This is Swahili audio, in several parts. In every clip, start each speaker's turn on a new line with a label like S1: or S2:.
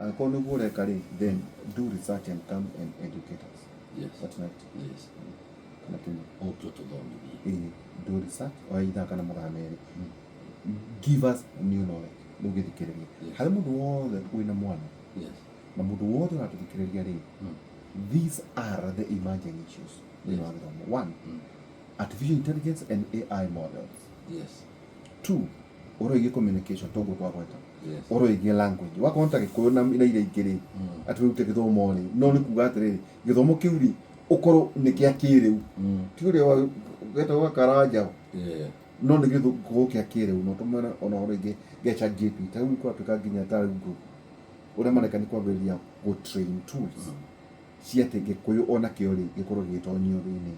S1: angĩkorwo nĩguo ũreka rĩ, then do research and come and educate us.
S2: Yes.
S1: That's right.
S2: Yes.
S1: Kana kĩu.
S2: Ũkĩo tũthomithie.
S1: Do research o either kana mathaa merĩ. Give us new knowledge. Ndũgĩthikĩrĩria. Harĩ mũndũ wothe wĩna mwana.
S2: Yes.
S1: Na mũndũ wothe ũratũthikĩrĩria rĩ. These are the emerging issues. One, artificial intelligence and AI models.
S2: Yes.
S1: Two, ũrĩa communication tongo twagweta.
S2: Yes.
S1: Ũrĩa language. Wakonta gĩkũyũ na iria ingĩ rĩ. Atũrute gĩthomo rĩ. No nĩ kuga atĩrĩ, gĩthomo kĩu rĩ ũkorwo nĩ kĩa kĩrĩu. Ti ũrĩa wetagwo karanja.
S2: Yeah.
S1: No nĩ gĩthomo kĩa kĩrĩu no tũmena ona ũrĩa gecha GP. Ta rĩu kwatuĩka nginya ta rĩu ũrĩa mareka nĩ kwambĩrĩria go train tools. Ciate gĩkũyũ ona kĩo rĩ gĩkorwo gĩtonyio thĩinĩ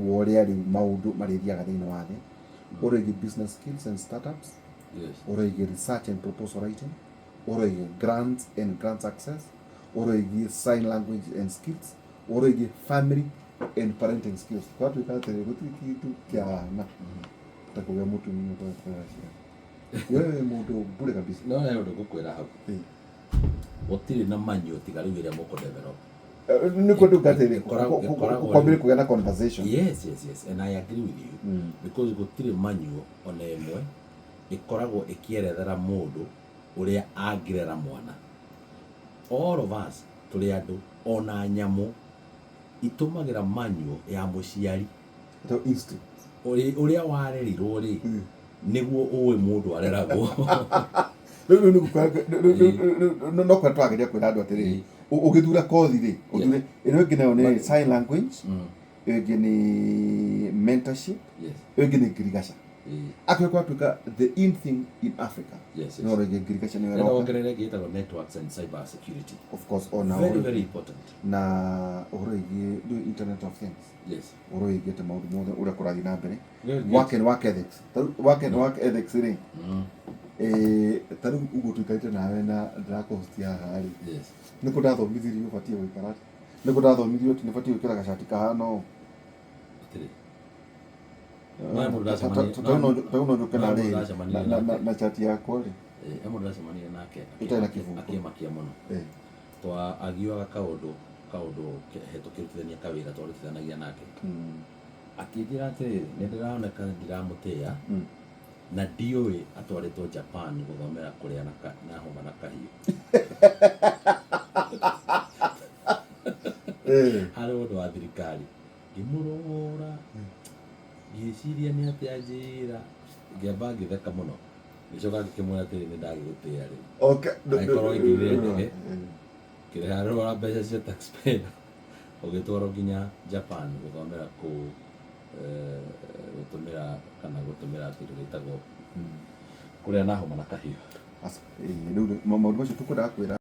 S1: ũrĩa rĩ maũndũ marĩthiaga thĩinĩ wa thĩ. Ũrĩa business skills and startups.
S2: Yes.
S1: Ũrĩa research and proposal writing. Ũrĩa grants and grants access. Ũrĩa sign language and skills. Ũrĩa family and parenting skills. Kwa tuĩka atĩrĩ gũtirĩ kĩndũ kĩana ta kũgĩa mũtumia kwa ciana. Wewe mũndũ bure kabisa.
S2: No nĩ ũndũ ngũkwĩra hau. Gũtirĩ na manyo tiga rĩu ĩrĩa mũkũ develop.
S1: Nĩ kũndũ gatĩrĩ kwambĩrĩria kũgĩa na conversation.
S2: Yes. And I agree with you. Because gũtirĩ manyo ona ĩmwe ĩkoragwo ĩkĩerethera mũndũ ũrĩa angĩrera mwana. All of us tũrĩ andũ ona nyamũ itũmagĩra manyo ya mũciari.
S1: To instinct.
S2: Ũrĩa warerirwo rĩ nĩguo ũĩ mũndũ areragwo.
S1: No kwa twageria kwĩra andũ atĩrĩ ũgĩthura kothi rĩ ũthure ĩno ĩngĩ nayo nĩ sign language, ĩngĩ nĩ mentorship, ĩngĩ nĩ ngirigaca. Akĩrĩkwo atuĩka the in thing in Africa.
S2: Yes.
S1: No rĩngĩ ngirigaca nĩ
S2: wĩra ongerere gĩtagwo networks and cyber security.
S1: Of course on
S2: very important.
S1: Na ũhoro wĩgiĩ internet of things.
S2: Yes.
S1: Ũhoro wĩgiĩ te maũndũ mothe ũrĩa kũrathiĩ na mbere. Work ethics. Work ethics rĩ. Tarĩu ũguo tũikarĩte nawe na ndĩrakũhostia haha rĩ.
S2: Yes.
S1: Nĩ kũ ndathomithirio ũbatiĩ gũikara. Nĩ kũ ndathomithirio atĩ nĩbatiĩ gwĩkĩra gacati kahana ũũ. Tũno njũke na rĩ na chati yakwa rĩ.
S2: Mũndũ ndacemanire nake
S1: ũtarĩ na kĩbungo.
S2: Akĩmakia mũno. Agiuaga kaũndũ hetũkĩrutithania kawĩra twarutithanagia nake. Akĩnjĩra atĩrĩrĩ nĩ ndĩroneka ndiramũtĩa na ndiũĩ atwarĩtwo Japan gũthomera kũrĩa na homa na kahiũ. Harĩ ũndũ wa thirikari ngĩmũrora ngĩciria nĩ atĩa njĩra ngĩamba ngĩtheka mũno ngĩcoka ngĩkĩmwĩra atĩrĩ nĩ ndagĩgũtĩa rĩu. Angĩkorwo ingĩthire ndege kĩrĩha rũa mbeca cia taxpayer ũgĩtwarwo nginya Japan gũthomera gũtũmĩra kĩndũ gĩtagwo kũrĩa na homa na kahiũ.
S1: Rĩu maũndũ macio tũkwendaga kwĩra